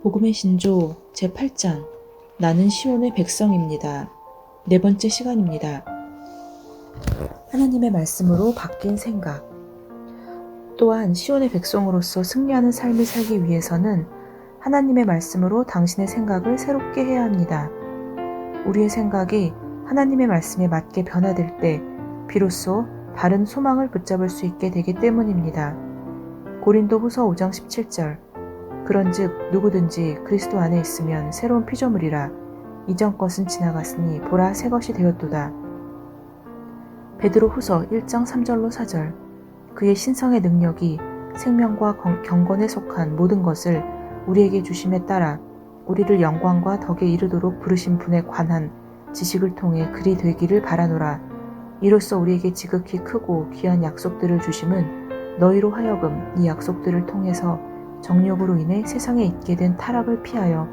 복음의 신조 제8장 나는 시온의 백성입니다. 네 번째 시간입니다. 하나님의 말씀으로 바뀐 생각. 또한 시온의 백성으로서 승리하는 삶을 살기 위해서는 하나님의 말씀으로 당신의 생각을 새롭게 해야 합니다. 우리의 생각이 하나님의 말씀에 맞게 변화될 때 비로소 다른 소망을 붙잡을 수 있게 되기 때문입니다. 고린도후서 5장 17절 그런즉 누구든지 그리스도 안에 있으면 새로운 피조물이라 이전 것은 지나갔으니 보라 새 것이 되었도다. 베드로후서 1장 3절로 4절 그의 신성의 능력이 생명과 경건에 속한 모든 것을 우리에게 주심에 따라 우리를 영광과 덕에 이르도록 부르신 분에 관한 지식을 통해 그리 되기를 바라노라. 이로써 우리에게 지극히 크고 귀한 약속들을 주심은 너희로 하여금 이 약속들을 통해서 정욕으로 인해 세상에 있게 된 타락을 피하여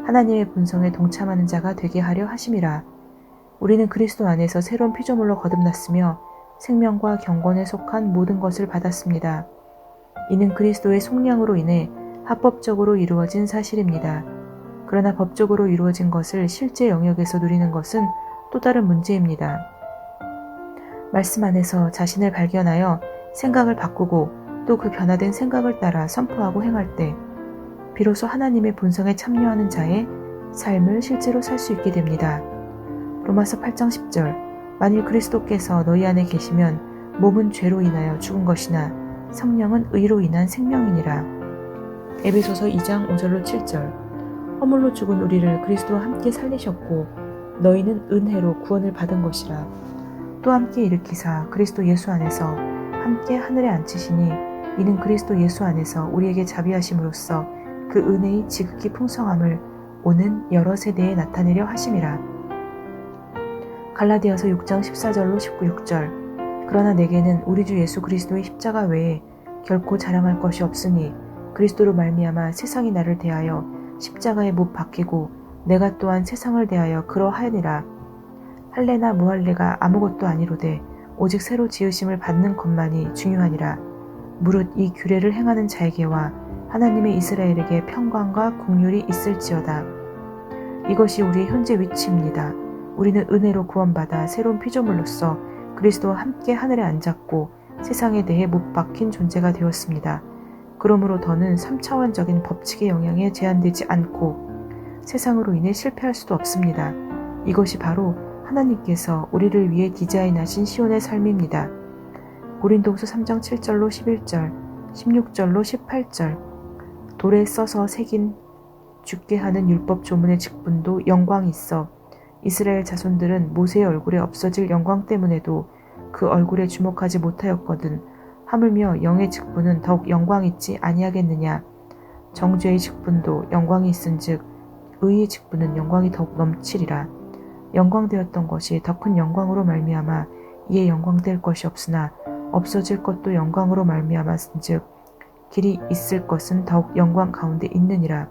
하나님의 본성에 동참하는 자가 되게 하려 하심이라. 우리는 그리스도 안에서 새로운 피조물로 거듭났으며 생명과 경건에 속한 모든 것을 받았습니다. 이는 그리스도의 속량으로 인해 합법적으로 이루어진 사실입니다. 그러나 법적으로 이루어진 것을 실제 영역에서 누리는 것은 또 다른 문제입니다. 말씀 안에서 자신을 발견하여 생각을 바꾸고 또 그 변화된 생각을 따라 선포하고 행할 때 비로소 하나님의 본성에 참여하는 자의 삶을 실제로 살 수 있게 됩니다. 로마서 8장 10절 만일 그리스도께서 너희 안에 계시면 몸은 죄로 인하여 죽은 것이나 성령은 의로 인한 생명이니라. 에베소서 2장 5절로 7절 허물로 죽은 우리를 그리스도와 함께 살리셨고 너희는 은혜로 구원을 받은 것이라. 또 함께 일으키사 그리스도 예수 안에서 함께 하늘에 앉히시니 이는 그리스도 예수 안에서 우리에게 자비하심으로써 그 은혜의 지극히 풍성함을 오는 여러 세대에 나타내려 하심이라. 갈라디아서 6장 14절로 16절 그러나 내게는 우리 주 예수 그리스도의 십자가 외에 결코 자랑할 것이 없으니 그리스도로 말미암아 세상이 나를 대하여 십자가에 못 박히고 내가 또한 세상을 대하여 그러하니라. 할례나 무할례가 아무것도 아니로되 오직 새로 지으심을 받는 것만이 중요하니라. 무릇 이 규례를 행하는 자에게와 하나님의 이스라엘에게 평강과 긍휼이 있을지어다. 이것이 우리의 현재 위치입니다. 우리는 은혜로 구원받아 새로운 피조물로서 그리스도와 함께 하늘에 앉았고 세상에 대해 못 박힌 존재가 되었습니다. 그러므로 더는 3차원적인 법칙의 영향에 제한되지 않고 세상으로 인해 실패할 수도 없습니다. 이것이 바로 하나님께서 우리를 위해 디자인하신 시온의 삶입니다. 고린도후서 3장 7절로 11절, 16절로 18절 돌에 써서 새긴 죽게 하는 율법 조문의 직분도 영광이 있어 이스라엘 자손들은 모세의 얼굴에 없어질 영광 때문에도 그 얼굴에 주목하지 못하였거든 하물며 영의 직분은 더욱 영광 있지 아니하겠느냐. 정죄의 직분도 영광이 있은즉 의의 직분은 영광이 더욱 넘치리라. 영광되었던 것이 더 큰 영광으로 말미암아 이에 영광될 것이 없으나 없어질 것도 영광으로 말미암았은즉 길이 있을 것은 더욱 영광 가운데 있느니라.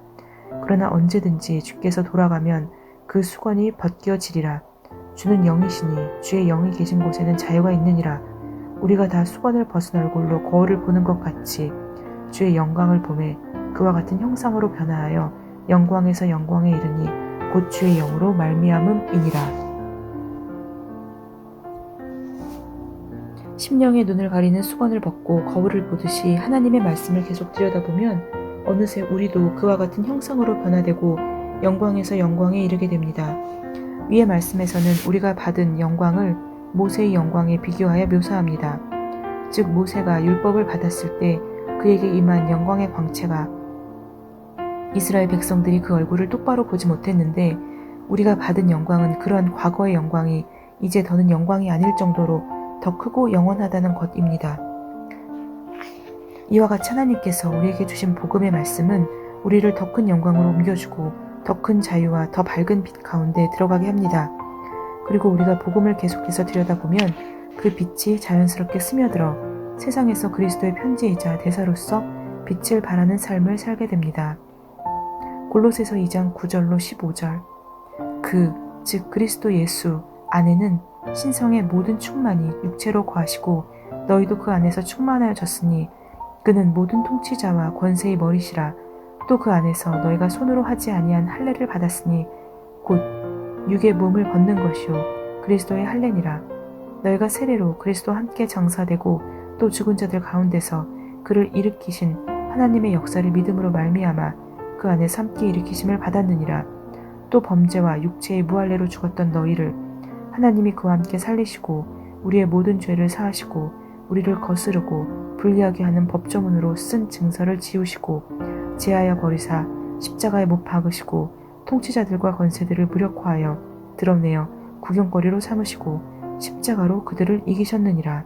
그러나 언제든지 주께서 돌아가면 그 수건이 벗겨지리라. 주는 영이시니 주의 영이 계신 곳에는 자유가 있느니라. 우리가 다 수건을 벗은 얼굴로 거울을 보는 것 같이 주의 영광을 보매 그와 같은 형상으로 변화하여 영광에서 영광에 이르니 곧 주의 영으로 말미암음이니라. 심령의 눈을 가리는 수건을 벗고 거울을 보듯이 하나님의 말씀을 계속 들여다보면 어느새 우리도 그와 같은 형상으로 변화되고 영광에서 영광에 이르게 됩니다. 위의 말씀에서는 우리가 받은 영광을 모세의 영광에 비교하여 묘사합니다. 즉 모세가 율법을 받았을 때 그에게 임한 영광의 광채가 이스라엘 백성들이 그 얼굴을 똑바로 보지 못했는데 우리가 받은 영광은 그러한 과거의 영광이 이제 더는 영광이 아닐 정도로 더 크고 영원하다는 것입니다. 이와 같이 하나님께서 우리에게 주신 복음의 말씀은 우리를 더 큰 영광으로 옮겨주고 더 큰 자유와 더 밝은 빛 가운데 들어가게 합니다. 그리고 우리가 복음을 계속해서 들여다보면 그 빛이 자연스럽게 스며들어 세상에서 그리스도의 편지이자 대사로서 빛을 발하는 삶을 살게 됩니다. 골로새서 2장 9절로 15절 즉 그리스도 예수 안에는 신성의 모든 충만이 육체로 거하시고 너희도 그 안에서 충만하여졌으니 그는 모든 통치자와 권세의 머리시라. 또 그 안에서 너희가 손으로 하지 아니한 할례를 받았으니 곧 육의 몸을 벗는 것이요 그리스도의 할례니라. 너희가 세례로 그리스도와 함께 장사되고 또 죽은 자들 가운데서 그를 일으키신 하나님의 역사를 믿음으로 말미암아 그 안에서 함께 일으키심을 받았느니라. 또 범죄와 육체의 무할례로 죽었던 너희를 하나님이 그와 함께 살리시고 우리의 모든 죄를 사하시고 우리를 거스르고 불리하게 하는 법조문으로 쓴 증서를 지우시고 제하여 버리사 십자가에 못 박으시고 통치자들과 권세들을 무력화하여 드러내어 구경거리로 삼으시고 십자가로 그들을 이기셨느니라.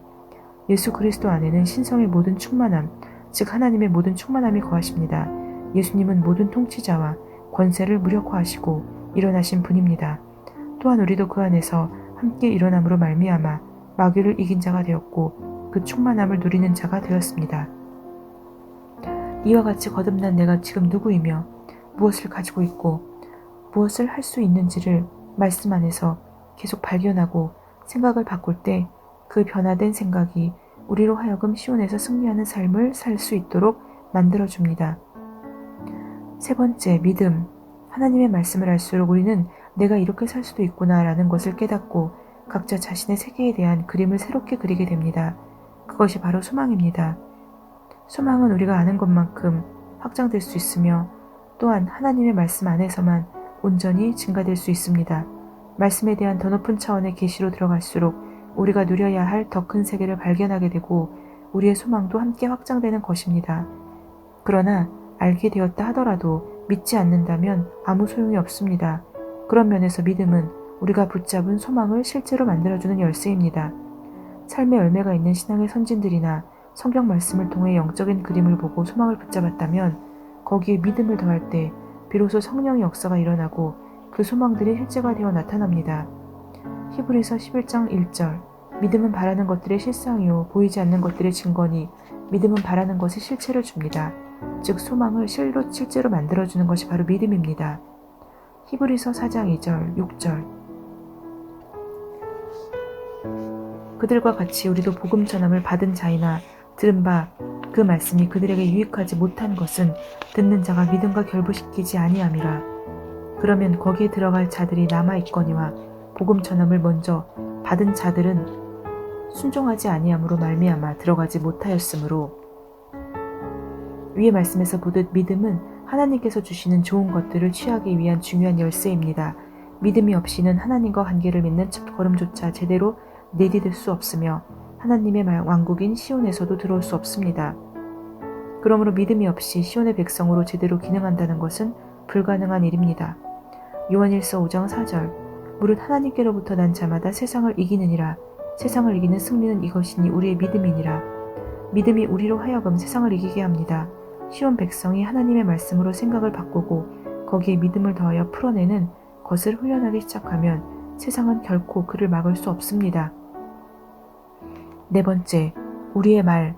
예수 그리스도 안에는 신성의 모든 충만함, 즉 하나님의 모든 충만함이 거하십니다. 예수님은 모든 통치자와 권세를 무력화하시고 일어나신 분입니다. 또한 우리도 그 안에서 함께 일어남으로 말미암아 마귀를 이긴 자가 되었고 그 충만함을 누리는 자가 되었습니다. 이와 같이 거듭난 내가 지금 누구이며 무엇을 가지고 있고 무엇을 할 수 있는지를 말씀 안에서 계속 발견하고 생각을 바꿀 때 그 변화된 생각이 우리로 하여금 시온에서 승리하는 삶을 살 수 있도록 만들어줍니다. 세 번째, 믿음. 하나님의 말씀을 알수록 우리는 내가 이렇게 살 수도 있구나 라는 것을 깨닫고 각자 자신의 세계에 대한 그림을 새롭게 그리게 됩니다. 그것이 바로 소망입니다. 소망은 우리가 아는 것만큼 확장될 수 있으며 또한 하나님의 말씀 안에서만 온전히 증가될 수 있습니다. 말씀에 대한 더 높은 차원의 계시로 들어갈수록 우리가 누려야 할 더 큰 세계를 발견하게 되고 우리의 소망도 함께 확장되는 것입니다. 그러나 알게 되었다 하더라도 믿지 않는다면 아무 소용이 없습니다. 그런 면에서 믿음은 우리가 붙잡은 소망을 실제로 만들어주는 열쇠입니다. 삶의 열매가 있는 신앙의 선진들이나 성경 말씀을 통해 영적인 그림을 보고 소망을 붙잡았다면 거기에 믿음을 더할 때 비로소 성령의 역사가 일어나고 그 소망들이 실제가 되어 나타납니다. 히브리서 11장 1절 믿음은 바라는 것들의 실상이요 보이지 않는 것들의 증거니 믿음은 바라는 것의 실체를 줍니다. 즉 소망을 실제로 만들어주는 것이 바로 믿음입니다. 히브리서 4장 2절 6절 그들과 같이 우리도 복음 전함을 받은 자이나 들은 바 그 말씀이 그들에게 유익하지 못한 것은 듣는 자가 믿음과 결부시키지 아니함이라. 그러면 거기에 들어갈 자들이 남아있거니와 복음 전함을 먼저 받은 자들은 순종하지 아니함으로 말미암아 들어가지 못하였으므로 위의 말씀에서 보듯 믿음은 하나님께서 주시는 좋은 것들을 취하기 위한 중요한 열쇠입니다. 믿음이 없이는 하나님과 관계를 맺는 첫걸음조차 제대로 내디딜 수 없으며 하나님의 왕국인 시온에서도 들어올 수 없습니다. 그러므로 믿음이 없이 시온의 백성으로 제대로 기능한다는 것은 불가능한 일입니다. 요한일서 5장 4절 무릇 하나님께로부터 난 자마다 세상을 이기느니라. 세상을 이기는 승리는 이것이니 우리의 믿음이니라. 믿음이 우리로 하여금 세상을 이기게 합니다. 시온 백성이 하나님의 말씀으로 생각을 바꾸고 거기에 믿음을 더하여 풀어내는 것을 훈련하기 시작하면 세상은 결코 그를 막을 수 없습니다. 네 번째, 우리의 말.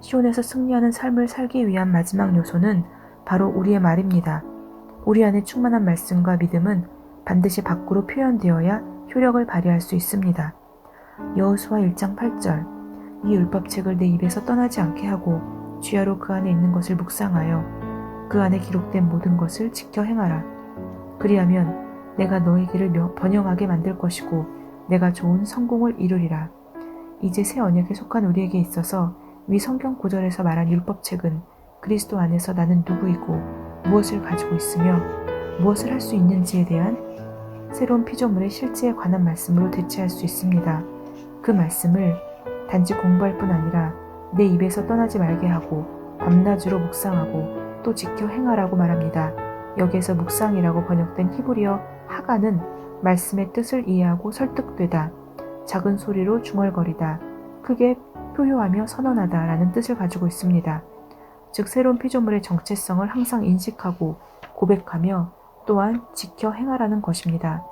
시온에서 승리하는 삶을 살기 위한 마지막 요소는 바로 우리의 말입니다. 우리 안에 충만한 말씀과 믿음은 반드시 밖으로 표현되어야 효력을 발휘할 수 있습니다. 여호수아 1장 8절 이 율법책을 내 입에서 떠나지 않게 하고 주야로 그 안에 있는 것을 묵상하여 그 안에 기록된 모든 것을 지켜 행하라. 그리하면 내가 너의 길을 번영하게 만들 것이고 내가 좋은 성공을 이루리라. 이제 새 언약에 속한 우리에게 있어서 위 성경 구절에서 말한 율법책은 그리스도 안에서 나는 누구이고 무엇을 가지고 있으며 무엇을 할 수 있는지에 대한 새로운 피조물의 실제에 관한 말씀으로 대체할 수 있습니다. 그 말씀을 단지 공부할 뿐 아니라 내 입에서 떠나지 말게 하고 밤낮으로 묵상하고 또 지켜 행하라고 말합니다. 여기에서 묵상이라고 번역된 히브리어 하가는 말씀의 뜻을 이해하고 설득되다, 작은 소리로 중얼거리다, 크게 표효하며 선언하다 라는 뜻을 가지고 있습니다. 즉 새로운 피조물의 정체성을 항상 인식하고 고백하며 또한 지켜 행하라는 것입니다.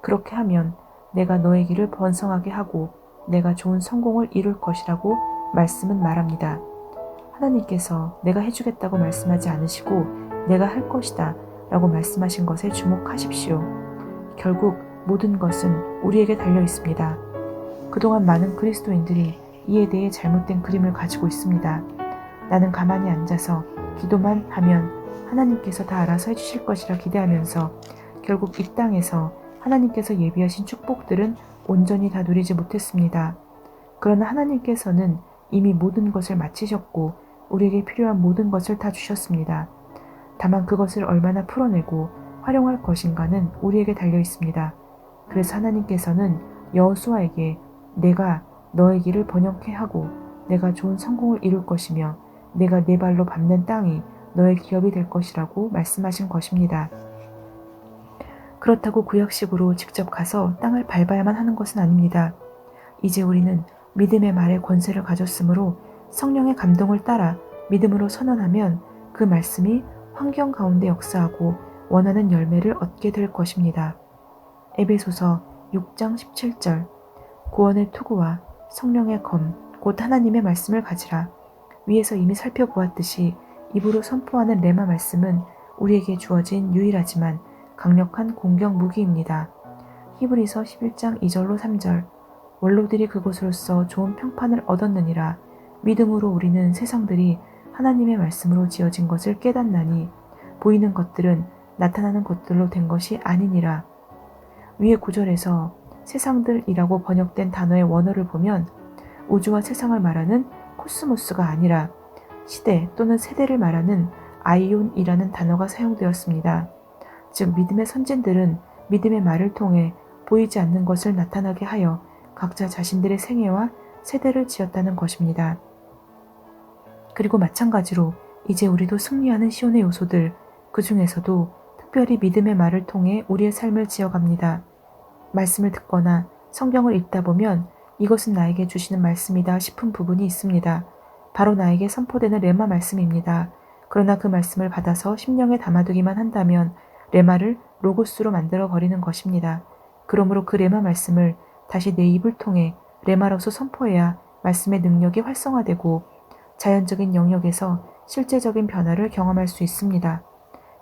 그렇게 하면 내가 너의 길을 번성하게 하고 내가 좋은 성공을 이룰 것이라고 말씀은 말합니다. 하나님께서 내가 해주겠다고 말씀하지 않으시고 내가 할 것이다 라고 말씀하신 것에 주목하십시오. 결국 모든 것은 우리에게 달려 있습니다. 그동안 많은 그리스도인들이 이에 대해 잘못된 그림을 가지고 있습니다. 나는 가만히 앉아서 기도만 하면 하나님께서 다 알아서 해주실 것이라 기대하면서 결국 이 땅에서 하나님께서 예비하신 축복들은 온전히 다 누리지 못했습니다. 그러나 하나님께서는 이미 모든 것을 마치셨고 우리에게 필요한 모든 것을 다 주셨습니다. 다만 그것을 얼마나 풀어내고 활용할 것인가는 우리에게 달려 있습니다. 그래서 하나님께서는 여호수아에게 내가 너의 길을 번영케 하고 내가 좋은 성공을 이룰 것이며 내가 네 발로 밟는 땅이 너의 기업이 될 것이라고 말씀하신 것입니다. 그렇다고 구약식으로 직접 가서 땅을 밟아야만 하는 것은 아닙니다. 이제 우리는 믿음의 말에 권세를 가졌으므로 성령의 감동을 따라 믿음으로 선언하면 그 말씀이 환경 가운데 역사하고 원하는 열매를 얻게 될 것입니다. 에베소서 6장 17절 구원의 투구와 성령의 검, 곧 하나님의 말씀을 가지라. 위에서 이미 살펴보았듯이 입으로 선포하는 레마 말씀은 우리에게 주어진 유일하지만 강력한 공격 무기입니다. 히브리서 11장 2절로 3절 원로들이 그것으로서 좋은 평판을 얻었느니라. 믿음으로 우리는 세상들이 하나님의 말씀으로 지어진 것을 깨닫나니 보이는 것들은 나타나는 것들로 된 것이 아니니라. 위의 구절에서 세상들이라고 번역된 단어의 원어를 보면 우주와 세상을 말하는 코스모스가 아니라 시대 또는 세대를 말하는 아이온이라는 단어가 사용되었습니다. 즉 믿음의 선진들은 믿음의 말을 통해 보이지 않는 것을 나타나게 하여 각자 자신들의 생애와 세대를 지었다는 것입니다. 그리고 마찬가지로 이제 우리도 승리하는 시온의 요소들, 그 중에서도 특별히 믿음의 말을 통해 우리의 삶을 지어갑니다. 말씀을 듣거나 성경을 읽다 보면 이것은 나에게 주시는 말씀이다 싶은 부분이 있습니다. 바로 나에게 선포되는 레마 말씀입니다. 그러나 그 말씀을 받아서 심령에 담아두기만 한다면 레마를 로고스로 만들어 버리는 것입니다. 그러므로 그 레마 말씀을 다시 내 입을 통해 레마로서 선포해야 말씀의 능력이 활성화되고 자연적인 영역에서 실제적인 변화를 경험할 수 있습니다.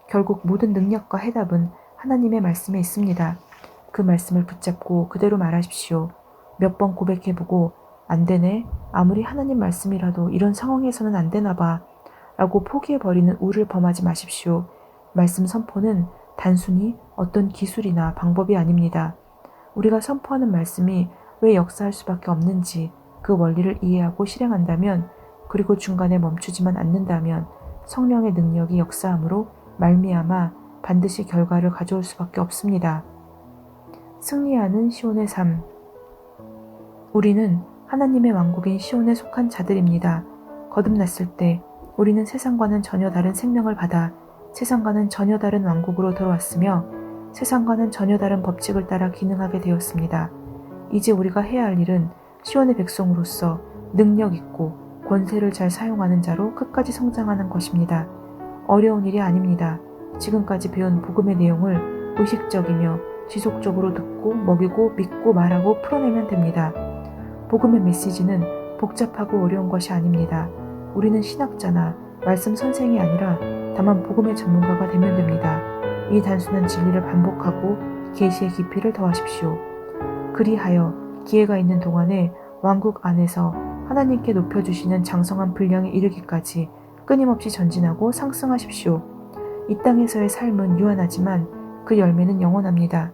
결국 모든 능력과 해답은 하나님의 말씀에 있습니다. 그 말씀을 붙잡고 그대로 말하십시오. 몇 번 고백해보고 안 되네, 아무리 하나님 말씀이라도 이런 상황에서는 안 되나 봐 라고 포기해버리는 우를 범하지 마십시오. 말씀 선포는 단순히 어떤 기술이나 방법이 아닙니다. 우리가 선포하는 말씀이 왜 역사할 수밖에 없는지 그 원리를 이해하고 실행한다면, 그리고 중간에 멈추지만 않는다면 성령의 능력이 역사함으로 말미암아 반드시 결과를 가져올 수밖에 없습니다. 승리하는 시온의 삶. 우리는 하나님의 왕국인 시온에 속한 자들입니다. 거듭났을 때 우리는 세상과는 전혀 다른 생명을 받아 세상과는 전혀 다른 왕국으로 들어왔으며 세상과는 전혀 다른 법칙을 따라 기능하게 되었습니다. 이제 우리가 해야 할 일은 시온의 백성으로서 능력 있고 권세를 잘 사용하는 자로 끝까지 성장하는 것입니다. 어려운 일이 아닙니다. 지금까지 배운 복음의 내용을 의식적이며 지속적으로 듣고 먹이고 믿고 말하고 풀어내면 됩니다. 복음의 메시지는 복잡하고 어려운 것이 아닙니다. 우리는 신학자나 말씀 선생이 아니라 다만 복음의 전문가가 되면 됩니다. 이 단순한 진리를 반복하고 계시의 깊이를 더하십시오. 그리하여 기회가 있는 동안에 왕국 안에서 하나님께 높여주시는 장성한 분량에 이르기까지 끊임없이 전진하고 상승하십시오. 이 땅에서의 삶은 유한하지만 그 열매는 영원합니다.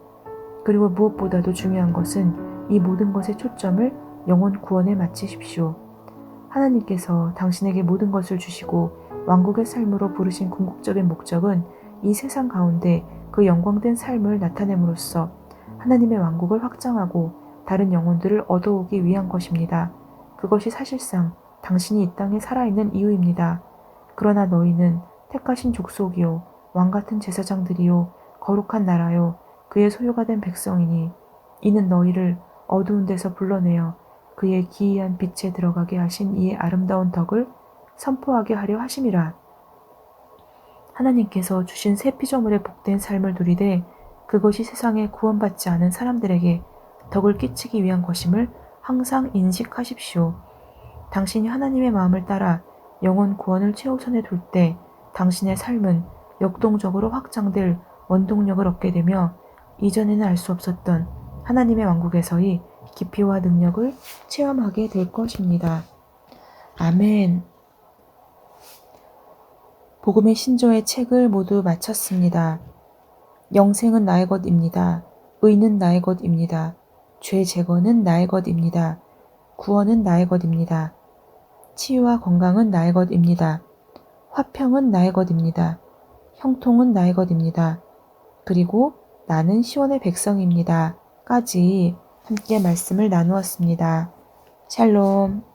그리고 무엇보다도 중요한 것은 이 모든 것의 초점을 영혼 구원에 맞추십시오. 하나님께서 당신에게 모든 것을 주시고 왕국의 삶으로 부르신 궁극적인 목적은 이 세상 가운데 그 영광된 삶을 나타냄으로써 하나님의 왕국을 확장하고 다른 영혼들을 얻어오기 위한 것입니다. 그것이 사실상 당신이 이 땅에 살아있는 이유입니다. 그러나 너희는 택하신 족속이요 왕같은 제사장들이요 거룩한 나라요 그의 소유가 된 백성이니 이는 너희를 어두운 데서 불러내어 그의 기이한 빛에 들어가게 하신 이의 아름다운 덕을 선포하게 하려 하심이라. 하나님께서 주신 새 피조물의 복된 삶을 누리되 그것이 세상에 구원받지 않은 사람들에게 덕을 끼치기 위한 것임을 항상 인식하십시오. 당신이 하나님의 마음을 따라 영혼 구원을 최우선에 둘 때 당신의 삶은 역동적으로 확장될 원동력을 얻게 되며 이전에는 알 수 없었던 하나님의 왕국에서의 깊이와 능력을 체험하게 될 것입니다. 아멘. 복음의 신조의 책을 모두 마쳤습니다. 영생은 나의 것입니다. 의는 나의 것입니다. 죄 제거는 나의 것입니다. 구원은 나의 것입니다. 치유와 건강은 나의 것입니다. 화평은 나의 것입니다. 형통은 나의 것입니다. 그리고 나는 시온의 백성입니다. 까지 함께 말씀을 나누었습니다. 샬롬.